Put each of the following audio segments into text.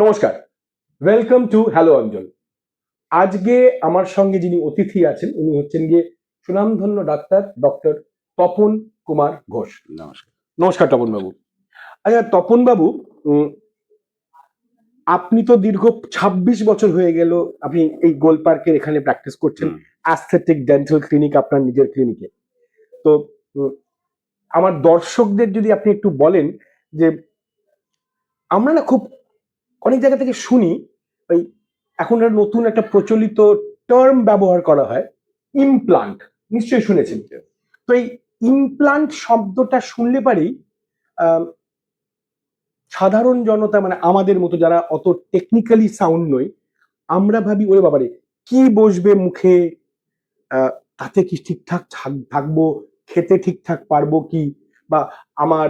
নমস্কার, welcome to hello Anjan. আজকে আমার সঙ্গে যিনি অতিথি আছেন উনি হচ্ছেন গিয়ে সুনামধন্য ডাক্তার ডক্টর তপন কুমার ঘোষ। নমস্কার। নমস্কার তপন বাবু। আচ্ছা তপন বাবু, আপনি তো দীর্ঘ ২৬ বছর হয়ে গেল আপনি এই গোল পার্কের এখানে প্র্যাকটিস করছেন, অ্যাস্থেটিক ডেন্টাল ক্লিনিক আপনার নিজের ক্লিনিকে। তো আমার দর্শকদের যদি আপনি একটু বলেন যে আমরা না খুব অনেক জায়গা থেকে শুনি ওই এখন নতুন একটা প্রচলিত টার্ম ব্যবহার করা হয়, ইমপ্লান্ট। নিশ্চয়ই শুনেছেন। তো এই ইমপ্লান্ট শব্দটা শুনলে পারেই সাধারণ জনতা মানে আমাদের মতো যারা অত টেকনিক্যালি সাউন্ড নই, আমরা ভাবি ওরে বাবারে কি বসবে মুখে, তাতে কি ঠিকঠাক থাকবো, খেতে ঠিকঠাক পারবো কি, বা আমার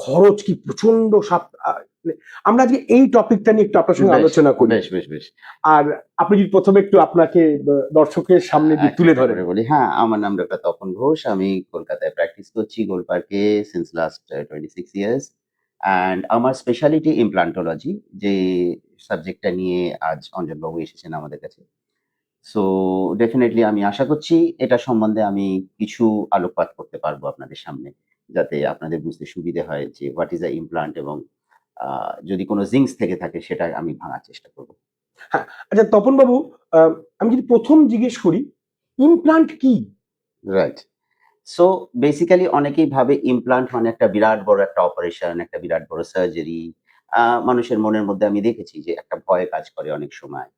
খরচ কি প্রচন্ড আমরা আজকে এই টপিকটা নিয়ে একটু আপনার সঙ্গে আলোচনা করি। বেশ। আর আপনি যদি প্রথমে একটু আপনাকে দর্শকের সামনে তুলে ধরেন। বলি, হ্যাঁ, আমার নাম ডক্টর তপন ঘোষ। আমি কলকাতায় প্র্যাকটিস করছি গোল পার্কে সিন্স লাস্ট 26 ইয়ার্স। অ্যান্ড আমার স্পেশালিটি ইমপ্লান্টোলজি, যে সাবজেক্টটা নিয়ে আজ অঞ্জনবাবু এসেছেন আমাদের কাছে। সো ডেফিনেটলি আমি আশা করছি এটা সম্বন্ধে আমি কিছু আলোকপাত করতে পারবো আপনাদের সামনে, যাতে আপনাদের বুঝতে সুবিধে হয় যে হোয়াট ইজ আ ইমপ্লান্ট, এবং যদি কোনো জিংস থেকে থাকে সেটা আমি ভাঙার চেষ্টা করবো। হ্যাঁ, আচ্ছা তপন বাবু, আমি যদি প্রথম জিজ্ঞেস করি ইমপ্লান্ট কি? রাইট। সো বেসিক্যালি অনেকেই ভাবে ইমপ্লান্ট মানে একটা বিরাট বড় একটা অপারেশন, একটা বিরাট বড় সার্জারি। মানুষের মনের মধ্যে আমি দেখেছি যে একটা ভয় কাজ করে অনেক সময়।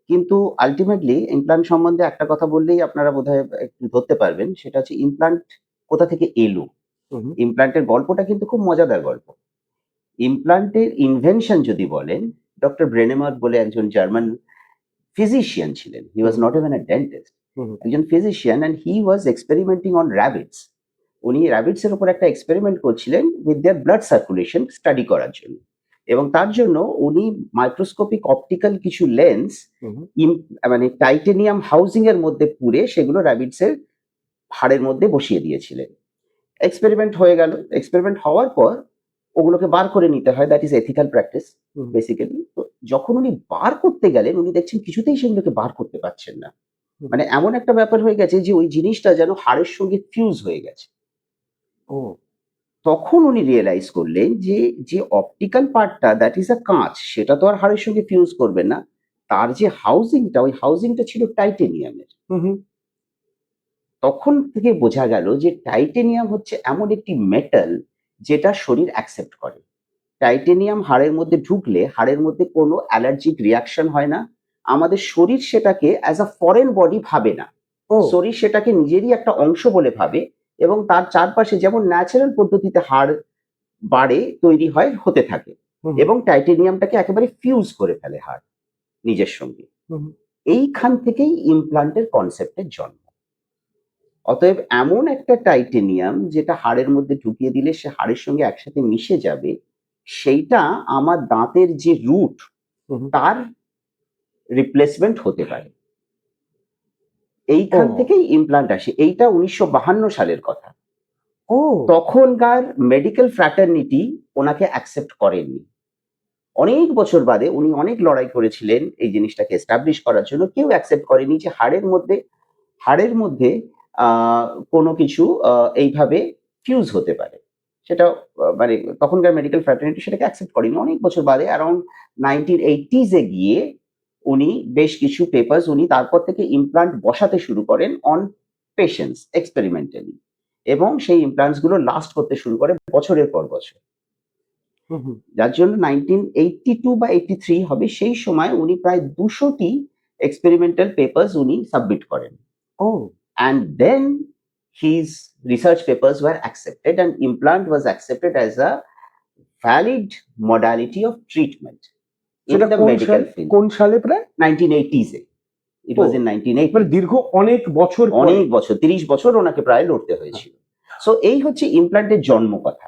কিন্তু আল্টিমেটলি ইমপ্লান্ট সম্বন্ধে একটা কথা বললেই আপনারা বোধহয় একটু ধরতে পারবেন। সেটা হচ্ছে ইমপ্লান্ট কোথা থেকে এলো। ইমপ্লান্টের গল্পটা কিন্তু খুব মজাদার গল্প। ইমপ্লান্টের ইনভেনশন যদি বলেন, ডক্টর ব্রেনেমার বলে একজন জার্মান ফিজিশিয়ান ছিলেন। He was not even a dentist. একজন physician, and he was experimenting on rabbits. উনি র‍্যাবিটস এর উপর একটা এক্সপেরিমেন্ট করছিলেন with their blood circulation study করার জন্য। এবং তার জন্য উনি মাইক্রোস্কোপিক অপটিক্যাল কিছু লেন্স মানে টাইটেনিয়াম হাউজিং এর মধ্যে পুরে সেগুলো র‍্যাবিটস এর হাড়ের মধ্যে বসিয়ে দিয়েছিলেন। এক্সপেরিমেন্ট হয়ে গেল। এক্সপেরিমেন্ট হওয়ার পর ওগুলোকে বার করে নিতে হয়, that is ethical practice basically. তো যখন উনি বার করতে গেলেন, উনি দেখছেন কিছুতেই সেগুলোকে বার করতে পারছেন না। মানে এমন একটা ব্যাপার হয়ে গেছে যে ওই জিনিসটা যেন হাড়ের সঙ্গে ফিউজ হয়ে গেছে। তখন উনি রিয়েলাইজ করলেন যে যে অপটিক্যাল পার্টটা, দ্যাট ইজ আ কাঁচ, সেটা তো আর হাড়ের সঙ্গে ফিউজ করবে না। তার যে হাউজিংটা, ওই হাউজিংটা ছিল টাইটেনিয়ামের। তখন থেকে বোঝা গেল যে টাইটেনিয়াম হচ্ছে এমন একটি মেটাল যেটা শরীর অ্যাকসেপ্ট করে। টাইটেনিয়াম হাড়ের মধ্যে ঢুকলে হাড়ের মধ্যে কোনো অ্যালার্জিক রিয়াকশন হয় না। আমাদের শরীর সেটাকে অ্যাজ আ ফরেন বডি ভাবে না। শরীর সেটাকে নিজেরই একটা অংশ বলে ভাবে, এবং তার চারপাশে যেমন ন্যাচারাল পদ্ধতিতে হাড় বাড়ে, তৈরি হয়, হতে থাকে, এবং টাইটেনিয়ামটাকে একেবারে ফিউজ করে ফেলে হাড় নিজের সঙ্গে। এইখান থেকেই ইমপ্লান্টের কনসেপ্টের জন্ম। অতএব এমন একটা টাইটেনিয়াম যেটা হাড়ের মধ্যে ঢুকিয়ে দিলে সে হাড়ের সঙ্গে একসাথে মিশে যাবে, সেইটা আমার দাঁতের যে রুট তার রিপ্লেসমেন্ট হতে পারে। এইখান থেকেই ইমপ্লান্ট আসে। এইটা 1952 সালের কথা। তখনকার মেডিকেল ফ্র্যাটার্নিটি ওনাকে অ্যাকসেপ্ট করেননি। অনেক বছর বাদে উনি অনেক লড়াই করেছিলেন এই জিনিসটাকে এস্টাবলিশ করার জন্য। কেউ অ্যাকসেপ্ট করেনি যে হাড়ের মধ্যে কোনো কিছু এইভাবে ফিউজ হতে পারে। সেটা মানে তখনকার মেডিকেল ফ্র্যাটার্নিটি সেটাকে অ্যাকসেপ্ট করেনি। অনেক বছর বাদে অ্যারাউন্ড 1980s এ গিয়ে উনি বেশ কিছু পেপার্স, উনি তারপর থেকে ইমপ্লান্ট বসাতে শুরু করেন অন পেশেন্টস এক্সপেরিমেন্টালি, এবং সেই ইমপ্লান্টস গুলো লাস্ট করতে শুরু করে বছরের পর বছর। যার জন্য 1982 বা 83 হবে, সেই সময় উনি প্রায় 200টি এক্সপেরিমেন্টাল পেপার্স উনি সাবমিট করেন। And then his research papers were accepted, and implant was accepted as a valid modality of treatment in the medical field. কোন সালে? প্রায় 1980s A. It was in 1980. মানে দীর্ঘ অনেক বছর 30 বছর ওনাকে প্রায় লড়তে হয়েছিল। সো এই হচ্ছে ইমপ্লান্টের জন্ম কথা।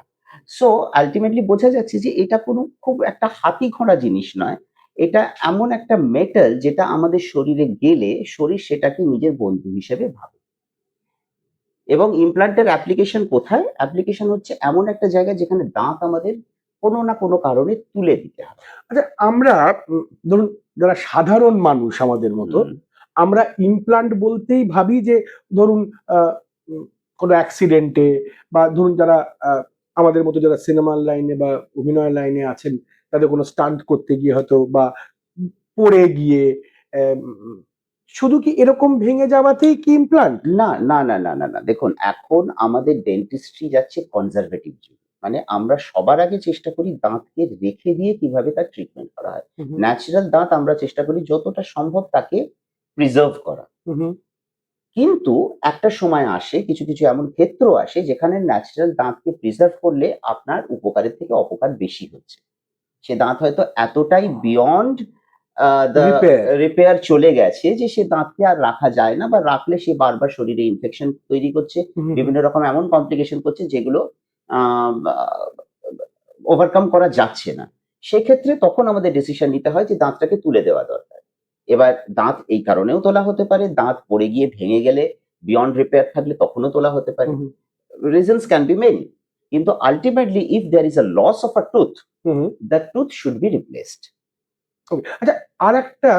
সো আলটিমেটলি বোঝা যাচ্ছে যে এটা কোনো খুব একটা হাতি ঘোড়া জিনিস নয়। এটা এমন একটা মেটাল যেটা আমাদের শরীরে গেলে শরীর সেটাকে নিজের বন্ধু হিসেবে ভাবে। এবং ইমপ্লান্টের অ্যাপ্লিকেশন কোথায়? অ্যাপ্লিকেশন হচ্ছে এমন একটা জায়গায় যেখানে দাঁত আমাদের কোনো না কোনো কারণে তুলে দিতে হবে। আচ্ছা, আমরা ধরুন যারা সাধারণ মানুষ আমাদের মতো, হুম, আমরা ইমপ্লান্ট বলতেই ভাবি যে ধরুন আহ, উম, কোনো অ্যাক্সিডেন্টে বা ধরুন যারা আমাদের মতো যারা সিনেমার লাইনে বা অভিনয় লাইনে আছেন, তাদের কোনো স্টান্ট করতে গিয়ে হয়তো বা পড়ে গিয়ে উম, শুধু কি এরকম ভেঙে যাওয়াতেই কি ইমপ্লান্ট? না, না, না, না, না, না। দেখুন এখন আমাদের ডেন্টিস্ট্রি যাচ্ছে কনজারভেটিভ যুগে। মানে আমরা সবার আগে চেষ্টা করি দাঁতকে রেখে দিয়ে কিভাবে তার ট্রিটমেন্ট করা হয়। ন্যাচারাল দাঁত আমরা চেষ্টা করি যতটা সম্ভব তাকে প্রিজার্ভ করা। কিন্তু একটা সময় আসে, কিছু, কিছু এমন ক্ষেত্র আসে যেখানে ন্যাচারাল দাঁতকে প্রিজার্ভ করলে আপনার উপকারের থেকে অপকার বেশি হচ্ছে। সে দাঁত হয়তো এতটাই বিয়ন্ড দ্য রিপেয়ার। রিপেয়ার চলে গেছে যে সে দাঁতকে আর রাখা যায় না বা রাখলে সে বারবার শরীরে ইনফেকশন তৈরি করছে, বিভিন্ন রকম এমন কমপ্লিকেশন করছে যেগুলো ওভারকাম করা যাচ্ছে না। সেক্ষেত্রে তখন আমাদের ডিসিশন নিতে হয় যে দাঁতটাকে তুলে দেওয়া দরকার। এবার দাঁত এই কারণেও তোলা হতে পারে, দাঁত পড়ে গিয়ে ভেঙে গেলে বিয়ন্ড রিপেয়ার থাকলে তখনও তোলা হতে পারে। Reasons can be many. কিন্তু ultimately if there is a loss of a tooth, the tooth should be replaced. আচ্ছা, আর একটা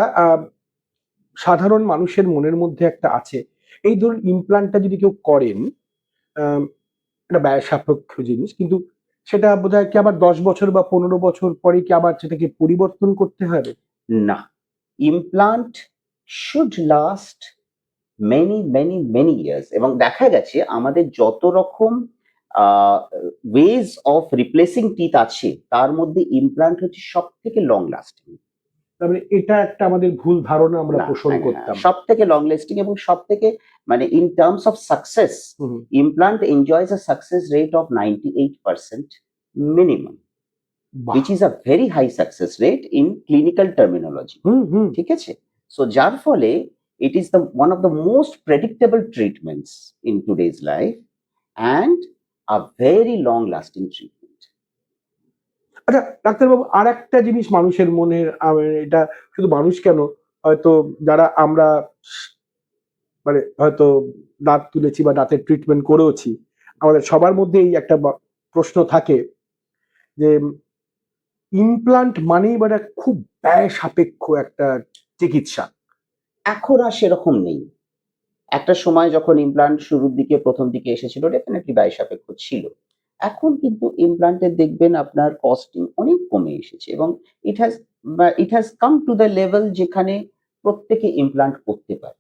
সাধারণ মানুষের মনের মধ্যে একটা আছে, এই ধরুন ইমপ্লান্টটা যদি কেউ করেন, আম, একটা ব্যয় সাপেক্ষ জিনিস, কিন্তু সেটা বোধহয় কি আবার 10 বছর বা 15 বছর পরে কি আবার সেটাকে পরিবর্তন করতে হবে? না, implant should last many years এবং দেখা গেছে আমাদের যত রকম ওয়েজ অফ রিপ্লেসিং টিথ আছে তার মধ্যে ইমপ্লান্ট হচ্ছে সব থেকে লং লাস্টিং। তার মানে এটা একটা আমাদের ভুল ধারণা আমরা না, পোষণ না, না, করতাম। সব থেকে লং লাস্টিং এবং সব থেকে মানে in terms of success hmm, implant enjoys a success rate of 98% minimum, বাহ। which is a very high success rate in clinical terminology. হুম। ঠিক আছে? সো যার ফলে it is the one of the most predictable treatments in today's life and a very long lasting treatment. আচ্ছা ডাক্তারবাবু, আর একটা জিনিস মানুষের মনের, এটা শুধু মানুষ কেন, হয়তো যারা আমরা মানে হয়তো দাঁত তুলেছি বা দাঁতের ট্রিটমেন্ট করেওছি, আমাদের সবার মধ্যে এই একটা প্রশ্ন থাকে যে ইমপ্লান্ট মানেই বা খুব ব্যয় সাপেক্ষ একটা চিকিৎসা। এখন আর সেরকম নেই। একটা সময় যখন ইমপ্লান্ট শুরুর দিকে প্রথম দিকে এসেছিল ডেফিনেটলি ব্যয় সাপেক্ষ ছিল। এখন কিন্তু ইমপ্লান্টের দেখবেন আপনার কস্টিং অনেক কমে এসেছে এবং it has come to the level যেখানে প্রত্যেকে ইমপ্লান্ট করতে পারে।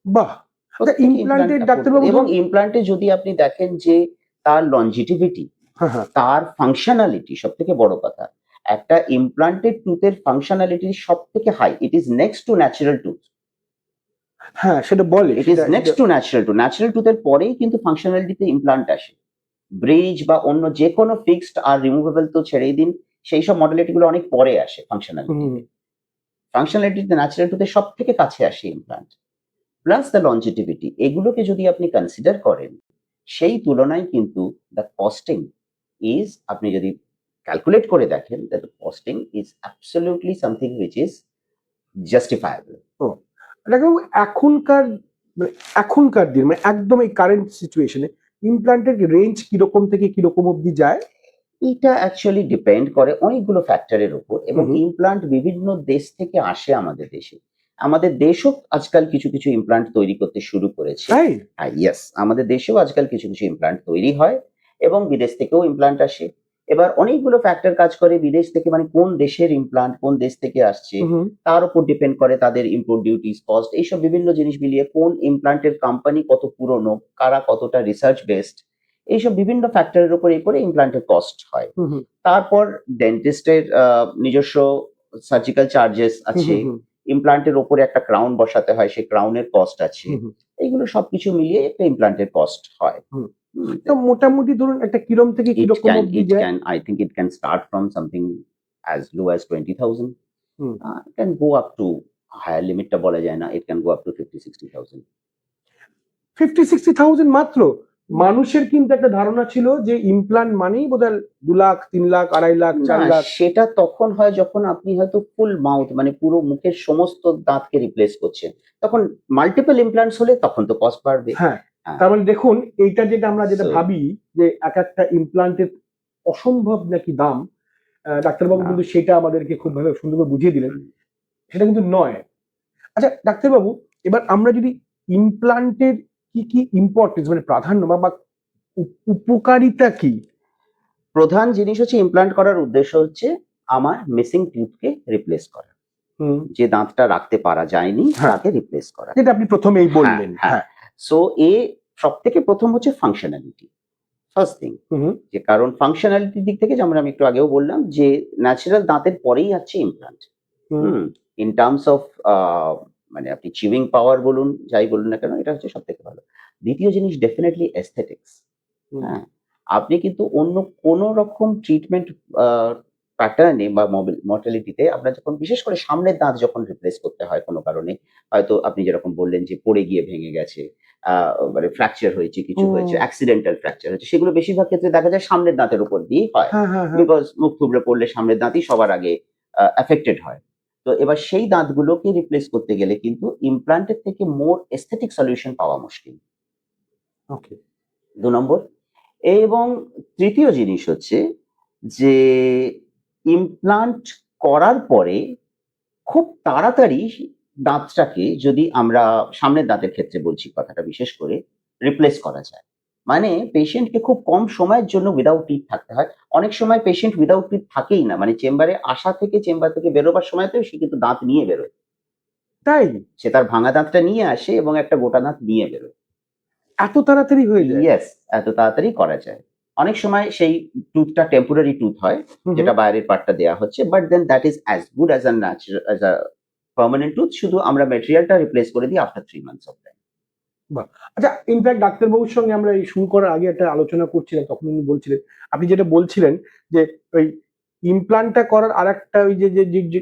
বাহ। আচ্ছা, প্রত্যেকে ইমপ্লান্টের ইমপ্লান্টটা করতে ডাক্তারবাবু এবং ধরুন, ইমপ্লান্টে যদি আপনি দেখেন যে তার লনজিটিভিটি, হ্যাঁ হ্যাঁ তার ফাংশনালিটি সবথেকে বড় কথা। একটা ইমপ্লান্টেড টুথের ফাংশনালিটি সবথেকে high. It is next to natural tooth. হ্যাঁ, সেটা বলে, ইট ইস সেটা সেটা next to natural tooth. Natural টুথের পরেই কিন্তু ফাংশনালিটিতে ইমপ্লান্ট আসে। ব্রিজ বা অন্য যেকোনো ফিক্সড আর রিমুভেবল তো ছেড়েই দিন। সেই সব মডালিটি গুলো অনেক পরে আসে হুম, ফাংশনালিটিতে। ফাংশনালিটিতে ন্যাচারাল টুথের সবথেকে কাছে আসে ইমপ্লান্ট। প্লাস দ্য লনজিটিভিটি এগুলোকে যদি আপনি কনসিডার করেন সেই তুলনায় কিন্তু দ্য কস্টিং ইজ আপনি যদি ক্যালকুলেট করে দেখেন the costing is absolutely something which is justifiable. ও ডাক্তারবাবু, এখনকার মানে এখনকার দিন মানে একদম এই কারেন্ট সিচুয়েশনে ইমপ্লান্টের রেঞ্জ কিরকম থেকে কিরকম অবধি যায়? এটা অ্যাকচুয়ালি ডিপেন্ড করে অনেকগুলো ফ্যাক্টরের উপর এবং হুম। ইমপ্লান্ট বিভিন্ন দেশ থেকে আসে আমাদের দেশে। আমাদের দেশও আজকাল কিছু, কিছু ইমপ্লান্ট তৈরি করতে শুরু করেছে। তাই? হ্যাঁ, ইয়েস আমাদের দেশেও আজকাল কিছু, কিছু ইমপ্লান্ট তৈরি হয় এবং বিদেশ থেকেও ইমপ্লান্ট আসে। এবার অনেকগুলো ফ্যাক্টর কাজ করে বিদেশ থেকে মানে কোন দেশের ইমপ্লান্ট কোন দেশ থেকে আসছে হুম। তার উপর ডিপেন্ড করে তাদের ইম্পোর্ট ডিউটিস, কস্ট এইসব বিভিন্ন জিনিস মিলিয়ে কোন ইমপ্লান্টের কোম্পানি কত পুরনো, কারা কতটা রিসার্চ বেসড এইসব বিভিন্ন ফ্যাক্টরের উপর করে ইমপ্লান্টের কস্ট হয়। হুম। তারপর ডেন্টিস্টের নিজস্ব সার্জিক্যাল চার্জেস আছে। হুম। ইমপ্লান্টের উপরে একটা ক্রাউন বসাতে হয়, সেই ক্রাউনের কস্ট আছে। হুম। এইগুলো সবকিছু মিলিয়ে একটা ইমপ্লান্টের কস্ট হয়। হুম। হুম, তো মোটামুটি ধরুন একটা কিরম থেকে it কিরকম can অবধি it যায়? can I think it can start from something as low as 20,000. Hmm. It can go up to higher limit টা বলা যায় না। It can go up to 50,000-60,000. 50,000-60,000 মাত্র? মানুষের কিন্তু একটা ধারণা ছিল যে ইমপ্লান্ট মানেই বোধহয় 2 লাখ, 3 লাখ, 2.5 লাখ, না 4 লাখ। সেটা তখন হয় যখন আপনি হয়তো ফুল মাউথ মানে পুরো মুখের সমস্ত দাঁতকে রিপ্লেস করছেন। তখন মাল্টিপল ইমপ্লান্টস হলে তখন তো কস্ট বাড়বে। হ্যাঁ, হ্যাঁ, তার মানে দেখুন এইটা যেটা আমরা যেটা সো ভাবি যে এক একটা ইমপ্লান্টের অসম্ভব নাকি দাম, ডাক্তারবাবু না। কিন্তু সেটা আমাদেরকে খুব ভাবে সুন্দর করে বুঝিয়ে দিলেন। হুম। সেটা কিন্তু নয়। আচ্ছা ডাক্তারবাবু, এবার আমরা যদি ইমপ্লান্টের কি কি ইম্পর্টেন্স মানে প্রাধান্য বা উপকারিতা কি? প্রধান জিনিস হচ্ছে ইমপ্লান্ট করার উদ্দেশ্য হচ্ছে আমার মিসিং টিউথকে রিপ্লেস করা। হুম, যে দাঁতটা রাখতে পারা যায়নি হ্যাঁ, তাকে রিপ্লেস করা। যেটা আপনি প্রথমেই হ্যাঁ, বললেন। হ্যাঁ। হ্যাঁ। সো সবথেকে প্রথম হচ্ছে ফাংশনালিটি। ফার্স্ট থিং, হুম, হুম, যে কারণ ফাংশনালিটির দিক থেকে যেমন আমি একটু আগেও বললাম যে ন্যাচারাল দাঁতের পরেই আছে implant. Hmm, hmm? In terms of মানে আপনি চিউইং পাওয়ার বলুন, যাই বলুন না কেন এটা হচ্ছে সবথেকে ভালো। দ্বিতীয় জিনিস ডেফিনিটলি অ্যাসথেটিক্স। হুম, হ্যাঁ? আপনি কিন্তু অন্য কোনো রকম ট্রিটমেন্ট আ প্যাটার্ন এ বা মর্টালিটিতে আপনার যখন বিশেষ করে সামনের দাঁত যখন রিপ্লেস করতে হয় কোনো কারণে, হয়তো আপনি যেরকম বললেন যে পড়ে গিয়ে ভেঙে গেছে, আ মানে ফ্র্যাকচার হয়েছে, কিছু হয়েছে, হুম, অ্যাক্সিডেন্টাল ফ্র্যাকচার হয়েছে। সেগুলো বেশিরভাগ ক্ষেত্রে দেখা যায় সামনের দাঁতের উপর দিয়েই হয়। হ্যাঁ, হ্যাঁ, হ্যাঁ। বিকজ মুখ থুবড়ে পড়লে সামনের দাঁতই সবার আগে অ্যাফেক্টেড হয়। তো এবার সেই দাঁতগুলোকে রিপ্লেস করতে গেলে কিন্তু ইমপ্লান্টের থেকে মোর এস্থেটিক সলিউশন পাওয়া মুশকিল। ওকে। ২ নম্বর। এবং তৃতীয় জিনিস হচ্ছে যে ইমপ্লান্ট করার পরে খুব তাড়াতাড়ি দাঁতটাকে যদি আমরা সামনের দাঁতের ক্ষেত্রে বলছি কথাটা বিশেষ করে রিপ্লেস করা যায়। মানে পেশেন্টকে খুব কম সময়ের জন্য উইথআউট টিথ থাকতে হয়। অনেক সময় পেশেন্ট উইথআউট টিথ থাকেই না। মানে চেম্বারে আসা থেকে চেম্বার থেকে বেরোবার সময়তেও সে কিন্তু দাঁত নিয়ে বেরোয়। তাই? সে তার ভাঙা দাঁতটা নিয়ে আসে এবং একটা গোটা দাঁত নিয়ে বেরোয়। এত তাড়াতাড়ি হয়ে যায়? ইয়েস, এত তাড়াতাড়ি করা যায়। অনেক সময় সেই টুথটা টেম্পোরারি টুথ হয়, হুম, হুম। যেটা বাইরের পার্টটা দেয়া হচ্ছে। But then that is as good as as a permanent tooth. শুধু আমরা ম্যাটেরিয়ালটা রিপ্লেস করে দিই আফটার 3 মান্থস অফ টাইম। বাহ! আচ্ছা, ইনফেক্ট ডাক্তারবাবুর সঙ্গে আমরা এই শুরু করার আগে একটা আলোচনা করছিলাম। তখন উনি বলছিলেন, আপনি যেটা বলছিলেন যে ওই ইমপ্লান্টটা করার আরেকটা ওই যে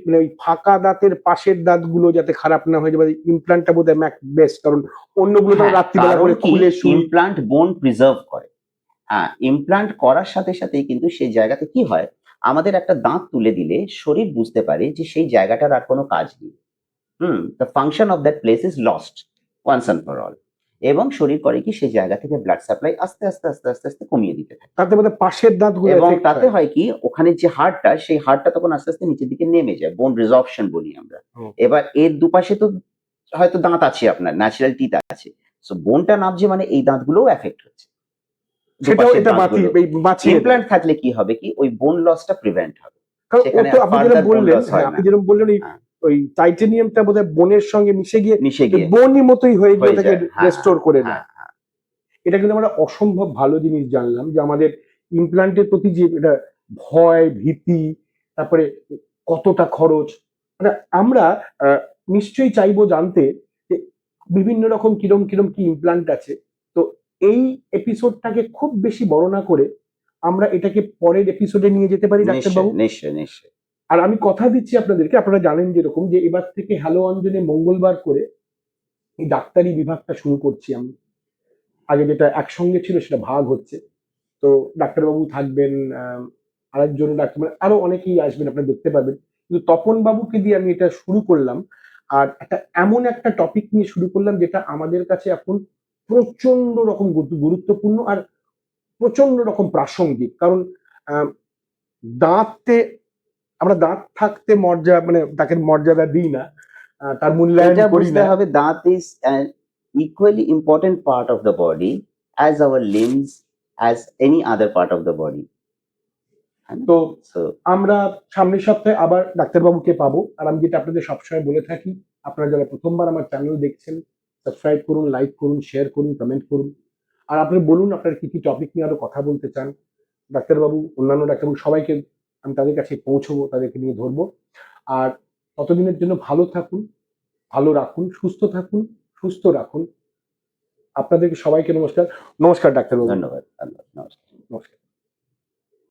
মানে ওই ফাঁকা দাঁতের পাশের দাঁতগুলো যাতে খারাপ না হয়ে যায় বা ইমপ্লান্টটা বোধহয় বেস্ট। কারণ অন্যগুলো তো আমরা হ্যাঁ, রাত্রিবেলা কারণ করে কি খুলে শুই। ইমপ্লান্ট বোন প্রিজার্ভ করে। হ্যাঁ, ইমপ্লান্ট করার সাথে, সাথেই কিন্তু সেই জায়গাতে কি হয়, আমাদের একটা দাঁত তুলে দিলে শরীর বুঝতে পারে যে সেই জায়গাটার আর কোনো কাজ নেই। হুম? The function of that place is lost once and for all. এবং শরীর করে কি সেই জায়গা থেকে ব্লাড সাপ্লাই আস্তে, আস্তে কমিয়ে দিতে থাকে। তাতে বোধহয় পাশের দাঁতগুলো এবং এফেক্ট তাতে হয়। হয় কি ওখানে যে হাড়টা সেই হাড়টা তখন আস্তে নিচের দিকে নেমে যায়। বোন রিসর্পশন বলি আমরা। হুম। এবার এর দুপাশে তো হয়তো দাঁত আছে আপনার, ন্যাচারাল টিথ আছে। সো বোনটা নামছে মানে এই দাঁতগুলোও এফেক্ট হচ্ছে। সেটাও দুপাশের এটা দাঁতগুলো। বাঁচিয়ে দেয়। ইমপ্লান্ট থাকলে কি হবে কি ওই বোন লসটা প্রিভেন্ট হবে। কারণ ও সেখানে তো আর আপনি যেরকম ফার্দার বোন বললেন, লস হ্যাঁ, হয় আপনি না। যেরকম বললেন ওই হ্যাঁ, ওই টাইটেনিয়ামটা বোধহয় বোনের সঙ্গে মিশে গিয়ে মিশে ওই গিয়ে বনই মতোই হয়ে গিয়ে হয়ে ওটাকে যায়। হ্যাঁ, রেস্টোর করে হ্যাঁ, নেয়। হ্যাঁ। এটা কিন্তু আমরা অসম্ভব ভালো জিনিস জানলাম যে আমাদের ইমপ্লান্টের প্রতি যে এটা ভয়, ভীতি, তারপরে কতটা খরচ। মানে আমরা নিশ্চয়ই চাইবো জানতে যে বিভিন্ন রকম কিরম কিরম কি ইমপ্লান্ট আছে। তো এই এপিসোডটাকে খুব বেশি বড় না করে আমরা এটাকে পরের এপিসোডে নিয়ে যেতে পারি নিশ্চয়ই, ডাক্তারবাবু। নিশ্চয়ই, নিশ্চয়ই। আর আমি কথা দিচ্ছি আপনাদেরকে, আপনারা জানেন যেরকম যে এবার থেকে হ্যালো অঞ্জনে মঙ্গলবার করে এই ডাক্তারি বিভাগটা শুরু করছি আমি। আগে যেটা একসঙ্গে ছিল সেটা ভাগ হচ্ছে। তো ডাক্তারবাবু থাকবেন, আরেকজন ডাক্তার মানে আরো অনেকেই আসবেন, আপনারা দেখতে পাবেন। কিন্তু তপন বাবুকে দিয়ে আমি এটা শুরু করলাম। আর এমন একটা টপিক নিয়ে শুরু করলাম যেটা আমাদের কাছে এখন প্রচন্ড রকম গুরুত্বপূর্ণ আর প্রচন্ড রকম প্রাসঙ্গিক। কারণ আহ, দাঁতে আমরা দাঁত থাকতে মানে তাকে মর্যাদা দিই না, তার মূল্যায়ন এটা করি বুঝতে না। হবে দাঁত is an equally important part of the body as our limbs, as any other part of the body. হ্যাঁ না? তো সো আমরা সামনের সপ্তাহে আবার ডাক্তারবাবুকে পাবো। আর আমি যেটা আপনাদের সবসময় বলে থাকি, আপনারা যারা প্রথমবার আমার চ্যানেল দেখছেন, সাবস্ক্রাইব করুন, লাইক করুন, শেয়ার করুন, কমেন্ট করুন। আর আপনি বলুন আপনার কি কি টপিক নিয়ে আরো কথা বলতে চান। ডাক্তারবাবু, অন্যান্য ডাক্তারবাবু সবাইকে আমি তাদের কাছে পৌঁছবো, তাদেরকে নিয়ে ধরবো। আর ততদিনের জন্য ভালো থাকুন, ভালো রাখুন, সুস্থ থাকুন, সুস্থ রাখুন। আপনাদেরকে সবাইকে নমস্কার। নমস্কার ডাক্তারবাবু। ধন্যবাদ, ধন্যবাদ। নমস্কার। নমস্কার।